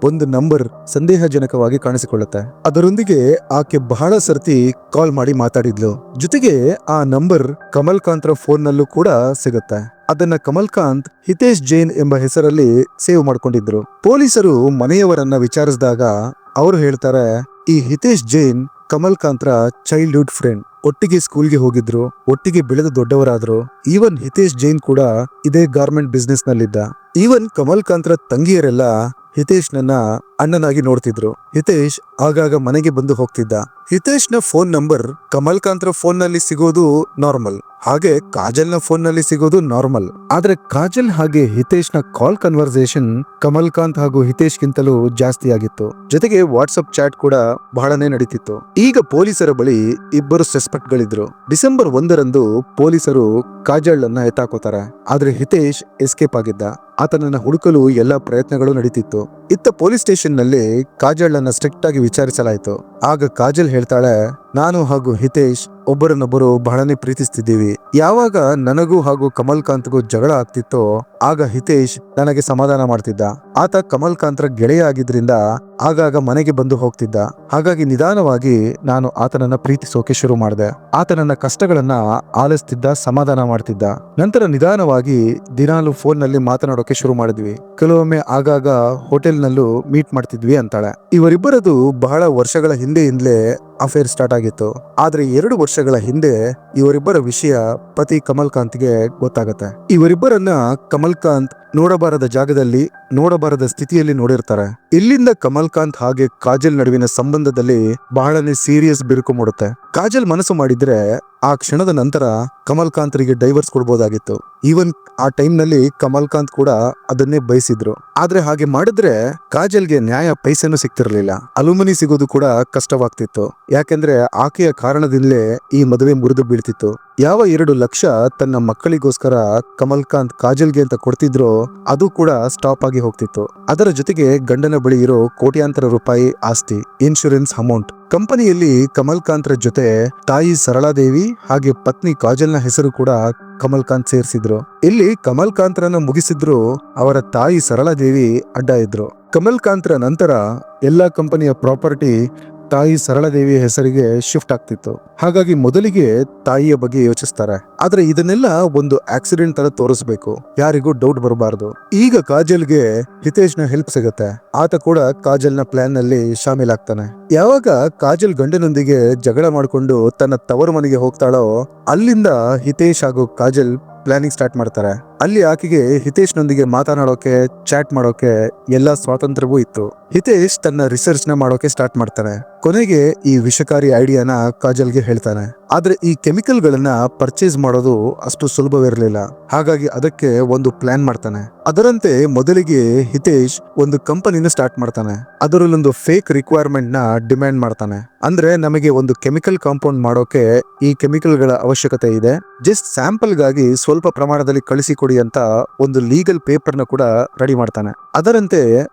Speaker 1: ಒಂದು ನಂಬರ್ ಸಂದೇಹಜನಕವಾಗಿ ಕಾಣಿಸಿಕೊಳ್ಳುತ್ತೆ. ಅದರೊಂದಿಗೆ ಆಕೆ ಬಹಳ ಸರ್ತಿ ಕಾಲ್ ಮಾಡಿ ಮಾತಾಡಿದ್ಲು. ಜೊತೆಗೆ ಆ ನಂಬರ್ ಕಮಲ್ಕಾಂತ್ರ ಫೋನ್ ನಲ್ಲೂ ಕೂಡ ಸಿಗುತ್ತೆ. ಅದನ್ನ ಕಮಲ್ಕಾಂತ್ ಹಿತೇಶ್ ಜೈನ್ ಎಂಬ ಹೆಸರಲ್ಲಿ ಸೇವ್ ಮಾಡ್ಕೊಂಡಿದ್ರು. ಪೊಲೀಸರು ಮನೆಯವರನ್ನ ವಿಚಾರಿಸಿದಾಗ ಅವರು ಹೇಳ್ತಾರೆ, ಈ ಹಿತೇಶ್ ಜೈನ್ ಕಮಲ್ಕಾಂತ್ರ ಚೈಲ್ಡ್ಹುಡ್ ಫ್ರೆಂಡ್, ಒಟ್ಟಿಗೆ ಸ್ಕೂಲ್ಗೆ ಹೋಗಿದ್ರು, ಒಟ್ಟಿಗೆ ಬೆಳೆದು ದೊಡ್ಡವರಾದ್ರು. ಈವನ್ ಹಿತೇಶ್ ಜೈನ್ ಕೂಡ ಇದೇ ಗಾರ್ಮೆಂಟ್ ಬಿಸ್ನೆಸ್ ನಲ್ಲಿದ್ದ. ಈವನ್ ಕಮಲ್ಕಾಂತ್ರ ತಂಗಿಯರೆಲ್ಲ ಹಿತೇಶ್ ನನ್ನ ಅಣ್ಣನಾಗಿ ನೋಡ್ತಿದ್ರು. ಹಿತೇಶ್ ಆಗಾಗ ಮನೆಗೆ ಬಂದು ಹೋಗ್ತಿದ್ದ. ಹಿತೇಶ್ ನ ಫೋನ್ ನಂಬರ್ ಕಮಲ್ಕಾಂತ್ರ ಫೋನ್ ನಲ್ಲಿ ಸಿಗೋದು ನಾರ್ಮಲ್, ಹಾಗೆ ಕಾಜಲ್ ನ ಫೋನ್ ನಲ್ಲಿ ಸಿಗೋದು ನಾರ್ಮಲ್. ಆದ್ರೆ ಕಾಜಲ್ ಹಾಗೆ ಹಿತೇಶ್ ನ ಕಾಲ್ ಕನ್ವರ್ಸೇಷನ್ ಕಮಲ್ಕಾಂತ್ ಹಾಗೂ ಹಿತೇಶ್ ಗಿಂತಲೂ ಜಾಸ್ತಿ ಆಗಿತ್ತು. ಜೊತೆಗೆ ವಾಟ್ಸ್ಆಪ್ ಚಾಟ್ ಕೂಡ ಬಹಳನೇ ನಡೀತಿತ್ತು. ಈಗ ಪೊಲೀಸರ ಬಳಿ ಇಬ್ಬರು ಸಸ್ಪೆಕ್ಟ್ ಗಳಿದ್ರು. ಡಿಸೆಂಬರ್ 1ರಂದು ಪೊಲೀಸರು ಕಾಜಲ್ ಅನ್ನ ಎತ್ತಾಕೋತಾರೆ. ಆದ್ರೆ ಹಿತೇಶ್ ಎಸ್ಕೇಪ್ ಆಗಿದ್ದ. ಆತನನ್ನ ಹುಡುಕಲು ಎಲ್ಲಾ ಪ್ರಯತ್ನಗಳು ನಡೀತಿತ್ತು. ಇತ್ತ ಪೊಲೀಸ್ ಸ್ಟೇಷನ್ ನಲ್ಲಿ ಕಾಜಲ್ ಅನ್ನ ಸ್ಟ್ರಿಕ್ಟ್ ಆಗಿ ವಿಚಾರಿಸಲಾಯಿತು. ಆಗ ಕಾಜಲ್ ಹೇಳ್ತಾಳೆ, ನಾನು ಹಾಗೂ ಹಿತೇಶ್ ಒಬ್ಬರನ್ನೊಬ್ಬರು ಬಹಳನೇ ಪ್ರೀತಿಸ್ತಿದ್ದೀವಿ. ಯಾವಾಗ ನನಗೂ ಹಾಗೂ ಕಮಲ್ ಕಾಂತ್ಗೂ ಜಗಳ ಆಗ್ತಿತ್ತೋ ಆಗ ಹಿತೇಶ್ ನನಗೆ ಸಮಾಧಾನ ಮಾಡ್ತಿದ್ದ. ಆತ ಕಮಲ್ ಕಾಂತ್ರ ಗೆಳೆಯ ಆಗಿದ್ರಿಂದ ಆಗಾಗ ಮನೆಗೆ ಬಂದು ಹೋಗ್ತಿದ್ದ. ಹಾಗಾಗಿ ನಿಧಾನವಾಗಿ ನಾನು ಆತನನ್ನ ಪ್ರೀತಿಸೋಕೆ ಶುರು ಮಾಡಿದೆ. ಆತ ನನ್ನ ಕಷ್ಟಗಳನ್ನ ಆಲಿಸ್ತಿದ್ದ, ಸಮಾಧಾನ ಮಾಡ್ತಿದ್ದ. ನಂತರ ನಿಧಾನವಾಗಿ ದಿನಾಲು ಫೋನ್ ನಲ್ಲಿ ಮಾತನಾಡೋಕೆ ಶುರು ಮಾಡಿದ್ವಿ. ಕೆಲವೊಮ್ಮೆ ಆಗಾಗ ಹೋಟೆಲ್ನಲ್ಲೂ ಮೀಟ್ ಮಾಡ್ತಿದ್ವಿ ಅಂತಾಳೆ. ಇವರಿಬ್ಬರದು ಬಹಳ ವರ್ಷಗಳ ಹಿಂದೆಯಿಂದಲೇ ಅಫೇರ್ ಸ್ಟಾರ್ಟ್ ಆಗಿತ್ತು. ಆದ್ರೆ 2 ವರ್ಷಗಳ ಹಿಂದೆ ಇವರಿಬ್ಬರ ವಿಷಯ ಪತಿ ಕಮಲ್ ಕಾಂತ್ಗೆ ಗೊತ್ತಾಗತ್ತೆ. ಇವರಿಬ್ಬರನ್ನ ಕಮಲ್ ಕಾಂತ್ ನೋಡಬಾರದ ಜಾಗದಲ್ಲಿ, ನೋಡಬಾರದ ಸ್ಥಿತಿಯಲ್ಲಿ ನೋಡಿರ್ತಾರೆ. ಇಲ್ಲಿಂದ ಕಮಲ್ ಕಾಂತ್ ಹಾಗೆ ಕಾಜಲ್ ನಡುವಿನ ಸಂಬಂಧದಲ್ಲಿ ಬಹಳನೇ ಸೀರಿಯಸ್ ಬಿರುಕು ಮೂಡುತ್ತೆ. ಕಾಜಲ್ ಮನಸ್ಸು ಮಾಡಿದ್ರೆ ಆ ಕ್ಷಣದ ನಂತರ ಕಮಲ್ ಕಾಂತ್ರಿಗೆ ಡೈವರ್ಸ್ ಕೊಡ್ಬೋದಾಗಿತ್ತು. ಈವನ್ ಆ ಟೈಮ್ ನಲ್ಲಿ ಕಮಲ್ ಕಾಂತ್ ಕೂಡ ಅದನ್ನೇ ಬಯಸಿದ್ರು. ಆದ್ರೆ ಹಾಗೆ ಮಾಡಿದ್ರೆ ಕಾಜಲ್ಗೆ ನ್ಯಾಯ ಪೈಸೆನೂ ಸಿಗ್ತಿರ್ಲಿಲ್ಲ. ಅಲುಮನಿ ಸಿಗೋದು ಕೂಡ ಕಷ್ಟವಾಗ್ತಿತ್ತು. ಯಾಕೆಂದ್ರೆ ಆಕೆಯ ಕಾರಣದಿಂದಲೇ ಈ ಮದುವೆ ಮುರಿದು ಬೀಳ್ತಿತ್ತು. ಯಾವ 2 ಲಕ್ಷ ತನ್ನ ಮಕ್ಕಳಿಗೋಸ್ಕರ ಕಮಲ್ ಕಾಂತ್ ಕಾಜಲ್ಗೆ ಅಂತ ಕೊಡ್ತಿದ್ರು ಅದು ಕೂಡ ಸ್ಟಾಪ್ ಆಗಿ ಹೋಗ್ತಿತ್ತು. ಅದರ ಜೊತೆಗೆ ಗಂಡನ ಬಳಿ ಇರೋ ಕೋಟ್ಯಾಂತರ ರೂಪಾಯಿ ಆಸ್ತಿ, ಇನ್ಶೂರೆನ್ಸ್ ಅಮೌಂಟ್. ಕಂಪನಿಯಲ್ಲಿ ಕಮಲ್ ಕಾಂತ್ರ ಜೊತೆ ತಾಯಿ ಸರಳಾದೇವಿ ಹಾಗೆ ಪತ್ನಿ ಕಾಜಲ್ನ ಹೆಸರು ಕೂಡ ಕಮಲ್ ಕಾಂತ್ ಸೇರಿಸಿದ್ರು. ಇಲ್ಲಿ ಕಮಲ್ ಕಾಂತ್ರನ ಮುಗಿಸಿದ್ರು ಅವರ ತಾಯಿ ಸರಳಾದೇವಿ ಅಡ್ಡ ಇದ್ರು. ಕಮಲ್ ಕಾಂತ್ರ ನಂತರ ಎಲ್ಲಾ ಕಂಪನಿಯ ಪ್ರಾಪರ್ಟಿ ತಾಯಿ ಸರಳಾದೇವಿಯ ಹೆಸರಿಗೆ ಶಿಫ್ಟ್ ಆಗ್ತಿತ್ತು. ಹಾಗಾಗಿ ಮೊದಲಿಗೆ ತಾಯಿಯ ಬಗ್ಗೆ ಯೋಚಿಸ್ತಾರೆ. ಆದ್ರೆ ಇದನ್ನೆಲ್ಲ ಒಂದು ಆಕ್ಸಿಡೆಂಟ್ ತರ ತೋರಿಸ್ಬೇಕು, ಯಾರಿಗೂ ಡೌಟ್ ಬರಬಾರ್ದು. ಈಗ ಕಾಜಲ್ಗೆ ಹಿತೇಶ್ನ ಹೆಲ್ಪ್ ಸಿಗುತ್ತೆ. ಆತ ಕೂಡ ಕಾಜಲ್ನ ಪ್ಲಾನ್ ನಲ್ಲಿ ಶಾಮೀಲಾಗ್ತಾನೆ. ಯಾವಾಗ ಕಾಜಲ್ ಗಂಡನೊಂದಿಗೆ ಜಗಳ ಮಾಡ್ಕೊಂಡು ತನ್ನ ತವರು ಮನೆಗೆ ಹೋಗ್ತಾಳೋ ಅಲ್ಲಿಂದ ಹಿತೇಶ್ ಹಾಗೂ ಕಾಜಲ್ ಪ್ಲಾನಿಂಗ್ ಸ್ಟಾರ್ಟ್ ಮಾಡ್ತಾರೆ. ಅಲ್ಲಿ ಆಕೆಗೆ ಹಿತೇಶ್ನೊಂದಿಗೆ ಮಾತನಾಡೋಕೆ, ಚಾಟ್ ಮಾಡೋಕೆ ಎಲ್ಲಾ ಸ್ವಾತಂತ್ರ್ಯವೂ ಇತ್ತು. ಹಿತೇಶ್ ತನ್ನ ರಿಸರ್ಚ್ ನ ಮಾಡೋಕೆ ಸ್ಟಾರ್ಟ್ ಮಾಡ್ತಾನೆ. ಕೊನೆಗೆ ಈ ವಿಷಕಾರಿ ಐಡಿಯಾನ ಕಾಜಲ್ಗೆ ಹೇಳ್ತಾನೆ. ಆದ್ರೆ ಈ ಕೆಮಿಕಲ್ ಗಳನ್ನ ಪರ್ಚೇಸ್ ಮಾಡೋದು ಅಷ್ಟು ಸುಲಭವಿರಲಿಲ್ಲ. ಹಾಗಾಗಿ ಅದಕ್ಕೆ ಒಂದು ಪ್ಲಾನ್ ಮಾಡ್ತಾನೆ. ಅದರಂತೆ ಮೊದಲಿಗೆ ಹಿತೇಶ್ ಒಂದು ಕಂಪನಿನ ಸ್ಟಾರ್ಟ್ ಮಾಡ್ತಾನೆ. ಅದರಲ್ಲೊಂದು ಫೇಕ್ ರಿಕ್ವೈರ್ಮೆಂಟ್ ನ ಡಿಮ್ಯಾಂಡ್ ಮಾಡ್ತಾನೆ. ಅಂದ್ರೆ ನಮಗೆ ಒಂದು ಕೆಮಿಕಲ್ ಕಾಂಪೌಂಡ್ ಮಾಡೋಕೆ ಈ ಕೆಮಿಕಲ್ ಗಳ ಅವಶ್ಯಕತೆ ಇದೆ, ಜಸ್ಟ್ ಸ್ಯಾಂಪಲ್ ಗಾಗಿ ಸ್ವಲ್ಪ ಪ್ರಮಾಣದಲ್ಲಿ ಕಳಿಸಿಕೊಡಿ ಅಂತ ಒಂದು ಲೀಗಲ್ ಪೇಪರ್ ನ ಕೂಡ ರೆಡಿ ಮಾಡ್ತಾನೆ. ಅದರಂತೆ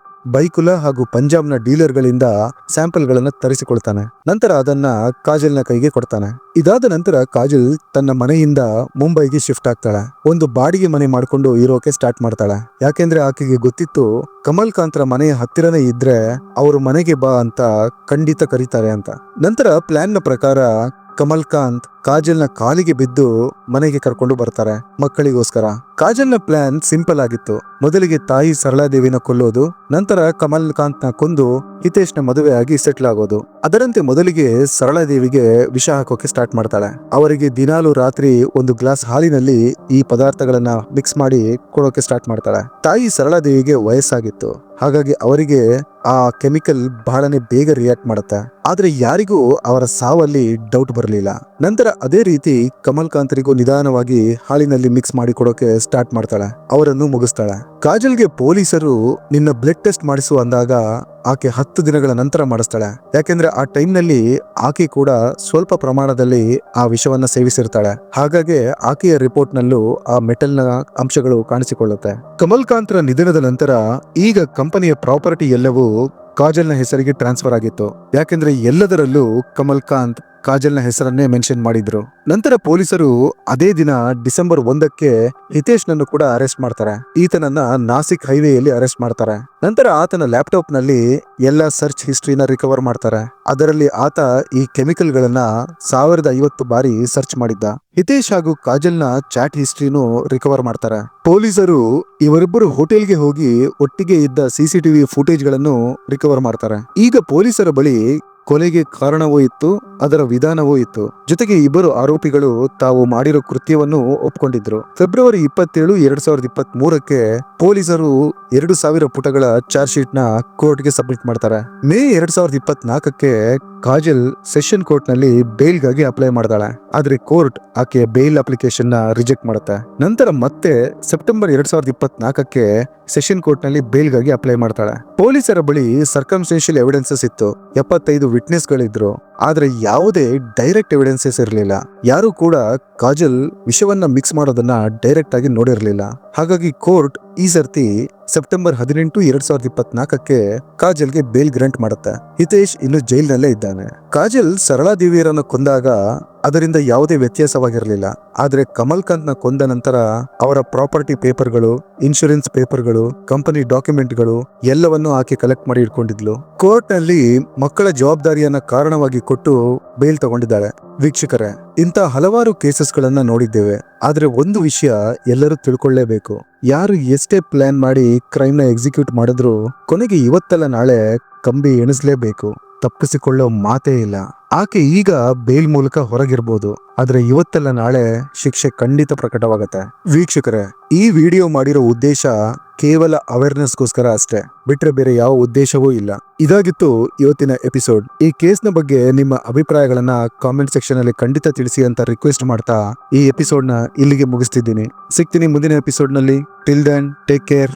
Speaker 1: ಬೈಕುಲಾ ಹಾಗೂ ಪಂಜಾಬ್ನ ಡೀಲರ್ ಗಳಿಂದ ಸ್ಯಾಂಪಲ್ ಗಳನ್ನ ತರಿಸಿಕೊಳ್ತಾನೆ. ನಂತರ ಅದನ್ನ ಕಾಜಲ್ನ ಕೈಗೆ ಕೊಡ್ತಾನೆ. ಇದಾದ ನಂತರ ಕಾಜಲ್ ತನ್ನ ಮನೆಯಿಂದ ಮುಂಬೈಗೆ ಶಿಫ್ಟ್ ಆಗ್ತಾಳೆ. ಒಂದು ಬಾಡಿಗೆ ಮನೆ ಮಾಡ್ಕೊಂಡು ಇರೋಕೆ ಸ್ಟಾರ್ಟ್ ಮಾಡ್ತಾಳೆ. ಯಾಕೆಂದ್ರೆ ಆಕೆಗೆ ಗೊತ್ತಿತ್ತು ಕಮಲ್ ಕಾಂತ್ರ ಮನೆಯ ಹತ್ತಿರನೇ ಇದ್ರೆ ಅವರು ಮನೆಗೆ ಬಾ ಅಂತ ಖಂಡಿತ ಕರೀತಾರೆ ಅಂತ. ನಂತರ ಪ್ಲಾನ್ ನ ಪ್ರಕಾರ ಕಮಲ್ ಕಾಂತ್ ಕಾಜಲ್ನ ಕಾಲಿಗೆ ಬಿದ್ದು ಮನೆಗೆ ಕರ್ಕೊಂಡು ಬರ್ತಾರೆ ಮಕ್ಕಳಿಗೋಸ್ಕರ. ಕಾಜಲ್ನ ಪ್ಲಾನ್ ಸಿಂಪಲ್ ಆಗಿತ್ತು. ಮೊದಲಿಗೆ ತಾಯಿ ಸರಳಾದೇವಿನ ಕೊಲ್ಲೋದು, ನಂತರ ಕಮಲ್ ಕಾಂತ್ ನ ಕೊಂದು ಹಿತೇಶ್ನ ಮದುವೆ ಆಗಿ ಸೆಟ್ಲ್ ಆಗೋದು. ಅದರಂತೆ ಮೊದಲಿಗೆ ಸರಳಾದೇವಿಗೆ ವಿಷ ಹಾಕೋಕೆ ಸ್ಟಾರ್ಟ್ ಮಾಡ್ತಾಳೆ. ಅವರಿಗೆ ದಿನಾಲು ರಾತ್ರಿ ಒಂದು ಗ್ಲಾಸ್ ಹಾಲಿನಲ್ಲಿ ಈ ಪದಾರ್ಥಗಳನ್ನ ಮಿಕ್ಸ್ ಮಾಡಿ ಕೊಡೋಕೆ ಸ್ಟಾರ್ಟ್ ಮಾಡ್ತಾಳೆ. ತಾಯಿ ಸರಳಾದೇವಿಗೆ ವಯಸ್ಸಾಗಿತ್ತು. ಹಾಗಾಗಿ ಅವರಿಗೆ ಆ ಕೆಮಿಕಲ್ ಬಹಳನೇ ಬೇಗ ರಿಯಾಕ್ಟ್ ಮಾಡುತ್ತೆ. ಆದ್ರೆ ಯಾರಿಗೂ ಅವರ ಸಾವಲ್ಲಿ ಡೌಟ್ ಬರಲಿಲ್ಲ. ನಂತರ ಅದೇ ರೀತಿ ಕಮಲ್ ಕಾಂತ್ರಿಗೂ ನಿಧಾನವಾಗಿ ಹಾಲಿನಲ್ಲಿ ಮಿಕ್ಸ್ ಮಾಡಿ ಕೊಡೋಕೆ ಸ್ಟಾರ್ಟ್ ಮಾಡ್ತಾಳೆ. ಅವರನ್ನು ಮುಗಿಸ್ತಾಳೆ. ಕಾಜಲ್ಗೆ ಪೊಲೀಸರು ನಿನ್ನ ಬ್ಲಡ್ ಟೆಸ್ಟ್ ಮಾಡಿಸು ಅಂದಾಗ ಆಕೆ 10 ದಿನಗಳ ನಂತರ ಮಾಡಿಸ್ತಾಳೆ. ಯಾಕೆಂದ್ರೆ ಆ ಟೈಮ್ ನಲ್ಲಿ ಆಕೆ ಕೂಡ ಸ್ವಲ್ಪ ಪ್ರಮಾಣದಲ್ಲಿ ಆ ವಿಷವನ್ನ ಸೇವಿಸಿರ್ತಾಳೆ. ಹಾಗಾಗಿ ಆಕೆಯ ರಿಪೋರ್ಟ್ ನಲ್ಲೂ ಆ ಮೆಟಲ್ ನ ಅಂಶಗಳು ಕಾಣಿಸಿಕೊಳ್ಳುತ್ತೆ. ಕಮಲ್ ಕಾಂತ್ರ ನಿಧನದ ನಂತರ ಈಗ ಕಂಪನಿಯ ಪ್ರಾಪರ್ಟಿ ಎಲ್ಲವೂ ಕಾಜಲ್ನ ಹೆಸರಿಗೆ ಟ್ರಾನ್ಸ್ಫರ್ ಆಗಿತ್ತು. ಯಾಕೆಂದ್ರೆ ಎಲ್ಲದರಲ್ಲೂ ಕಮಲ್ ಕಾಂತ್ ಕಾಜಲ್ನ ಹೆಸರನ್ನೇ ಮೆನ್ಷನ್ ಮಾಡಿದ್ರು. ನಂತರ ಪೊಲೀಸರು ಅದೇ ದಿನ ಡಿಸೆಂಬರ್ 1ಕ್ಕೆ ಹಿತೇಶ್ ನನ್ನು ಕೂಡ ಅರೆಸ್ಟ್ ಮಾಡ್ತಾರೆ. ಈತನನ್ನ ನಾಸಿಕ್ ಹೈವೇಯಲ್ಲಿ ಅರೆಸ್ಟ್ ಮಾಡ್ತಾರೆ. ನಂತರ ಆತನ ಲ್ಯಾಪ್ಟಾಪ್ ನಲ್ಲಿ ಎಲ್ಲ ಸರ್ಚ್ ಹಿಸ್ಟ್ರಿನ ರಿಕವರ್ ಮಾಡ್ತಾರೆ. ಅದರಲ್ಲಿ ಆತ ಈ ಕೆಮಿಕಲ್ ಗಳನ್ನ 1050 ಬಾರಿ ಸರ್ಚ್ ಮಾಡಿದ್ದ. ಹಿತೇಶ್ ಹಾಗೂ ಕಾಜಲ್ನ ಚಾಟ್ ಹಿಸ್ಟ್ರಿನೂ ರಿಕವರ್ ಮಾಡ್ತಾರೆ. ಪೊಲೀಸರು ಇವರಿಬ್ಬರು ಹೋಟೆಲ್ಗೆ ಹೋಗಿ ಒಟ್ಟಿಗೆ ಇದ್ದ ಸಿಸಿಟಿವಿ ಫುಟೇಜ್ ಗಳನ್ನು ರಿಕವರ್ ಮಾಡ್ತಾರೆ. ಈಗ ಪೊಲೀಸರ ಬಳಿ ಕೊಲೆಗೆ ಕಾರಣವೂ ಇತ್ತು, ಅದರ ವಿಧಾನವೂ ಇತ್ತು. ಜೊತೆಗೆ ಇಬ್ಬರು ಆರೋಪಿಗಳು ತಾವು ಮಾಡಿರೋ ಕೃತ್ಯವನ್ನು ಒಪ್ಕೊಂಡಿದ್ರು. ಫೆಬ್ರವರಿ 27, 2023ಕ್ಕೆ ಪೊಲೀಸರು 2000 ಪುಟಗಳ ಚಾರ್ಜ್ ಶೀಟ್ ನ ಕೋರ್ಟ್ಗೆ ಸಬ್ಮಿಟ್ ಮಾಡ್ತಾರೆ. ಮೇ 2024ಕ್ಕೆ ಕಾಜಲ್ ಸೆಷನ್ ಕೋರ್ಟ್ ನಲ್ಲಿ ಬೇಲ್ಗಾಗಿ ಅಪ್ಲೈ ಮಾಡ್ತಾಳೆ. ಆದ್ರೆ ಕೋರ್ಟ್ ಆಕೆಯ ಬೇಲ್ ಅಪ್ಲಿಕೇಶನ್ ನ ರಿಜೆಕ್ಟ್ ಮಾಡುತ್ತೆ. ನಂತರ ಮತ್ತೆ ಸೆಪ್ಟೆಂಬರ್ 2024ಕ್ಕೆ ಸೆಷನ್ ಕೋರ್ಟ್ ನಲ್ಲಿ ಬೇಲ್ಗಾಗಿ ಅಪ್ಲೈ ಮಾಡ್ತಾಳೆ. ಪೊಲೀಸರ ಬಳಿ ಸರ್ಕಮ್ಸ್ಟೆನ್ಷಿಯಲ್ ಎವಿಡೆನ್ಸಸ್ ಇತ್ತು. 75 ವಿಟ್ನೆಸ್ ಗಳಿದ್ರು. ಆದ್ರೆ ಯಾವುದೇ ಡೈರೆಕ್ಟ್ ಎವಿಡೆನ್ಸಸ್ ಇರಲಿಲ್ಲ. ಯಾರು ಕೂಡ ಕಾಜಲ್ ವಿಷವನ್ನ ಮಿಕ್ಸ್ ಮಾಡೋದನ್ನ ಡೈರೆಕ್ಟ್ ಆಗಿ ನೋಡಿರ್ಲಿಲ್ಲ. ಹಾಗಾಗಿ ಕೋರ್ಟ್ ಈ ಸರ್ತಿ ಸೆಪ್ಟೆಂಬರ್ 18, 2024ಕ್ಕೆ ಕಾಜಲ್ಗೆ ಬೇಲ್ ಗ್ರಾಂಟ್ ಮಾಡುತ್ತೆ. ಹಿತೇಶ್ ಇನ್ನು ಜೈಲ್ನಲ್ಲೇ ಇದ್ದಾನೆ. ಕಾಜಲ್ ಸರಳಾ ದೇವಿಯರನ್ನು ಕೊಂದಾಗ ಅದರಿಂದ ಯಾವುದೇ ವ್ಯತ್ಯಾಸವಾಗಿರಲಿಲ್ಲ. ಆದ್ರೆ ಕಮಲ್ಕಾಂತ್ ನ ಕೊಂದ ನಂತರ ಅವರ ಪ್ರಾಪರ್ಟಿ ಪೇಪರ್ಗಳು, ಇನ್ಶೂರೆನ್ಸ್ ಪೇಪರ್ಗಳು, ಕಂಪನಿ ಡಾಕ್ಯುಮೆಂಟ್ಗಳು ಎಲ್ಲವನ್ನೂ ಆಕೆ ಕಲೆಕ್ಟ್ ಮಾಡಿ ಇಟ್ಕೊಂಡಿದ್ಲು. ಕೋರ್ಟ್ ನಲ್ಲಿ ಮಕ್ಕಳ ಜವಾಬ್ದಾರಿಯನ್ನ ಕಾರಣವಾಗಿ ಕೊಟ್ಟು ಬೇಲ್ ತಗೊಂಡಿದ್ದಾಳೆ. ವೀಕ್ಷಕರೇ, ಇಂಥ ಹಲವಾರು ಕೇಸಸ್ ಗಳನ್ನ ನೋಡಿದ್ದೇವೆ. ಆದ್ರೆ ಒಂದು ವಿಷಯ ಎಲ್ಲರೂ ತಿಳ್ಕೊಳ್ಳೇಬೇಕು. ಯಾರು ಎಷ್ಟೇ ಪ್ಲಾನ್ ಮಾಡಿ ಕ್ರೈಮ್ ನ ಎಕ್ಸಿಕ್ಯೂಟ್ ಮಾಡಿದ್ರು ಕೊನೆಗೆ ಇವತ್ತಲ್ಲ ನಾಳೆ ಕಂಬಿ ಎಣಿಸ್ಲೇಬೇಕು. ತಪ್ಪಿಸಿಕೊಳ್ಳೋ ಮಾತೇ ಇಲ್ಲ. ಆಕೆ ಈಗ ಬೇಲ್ ಮೂಲಕ ಹೊರಗಿರ್ಬೋದು, ಆದ್ರೆ ಇವತ್ತಲ್ಲ ನಾಳೆ ಶಿಕ್ಷೆ ಖಂಡಿತ ಪ್ರಕಟವಾಗತ್ತೆ. ವೀಕ್ಷಕರೇ, ಈ ವಿಡಿಯೋ ಮಾಡಿರೋ ಉದ್ದೇಶ ಕೇವಲ ಅವೇರ್ನೆಸ್ಗೋಸ್ಕರ ಅಷ್ಟೇ, ಬಿಟ್ರೆ ಬೇರೆ ಯಾವ ಉದ್ದೇಶವೂ ಇಲ್ಲ. ಇದಾಗಿತ್ತು ಇವತ್ತಿನ ಎಪಿಸೋಡ್. ಈ ಕೇಸ್ನ ಬಗ್ಗೆ ನಿಮ್ಮ ಅಭಿಪ್ರಾಯಗಳನ್ನ ಕಾಮೆಂಟ್ ಸೆಕ್ಷನ್ ಅಲ್ಲಿ ಖಂಡಿತ ತಿಳಿಸಿ ಅಂತ ರಿಕ್ವೆಸ್ಟ್ ಮಾಡ್ತಾ ಈ ಎಪಿಸೋಡ್ ನ ಇಲ್ಲಿಗೆ ಮುಗಿಸ್ತಿದ್ದೀನಿ. ಸಿಗ್ತೀನಿ ಮುಂದಿನ ಎಪಿಸೋಡ್ ನಲ್ಲಿ. Till then take care.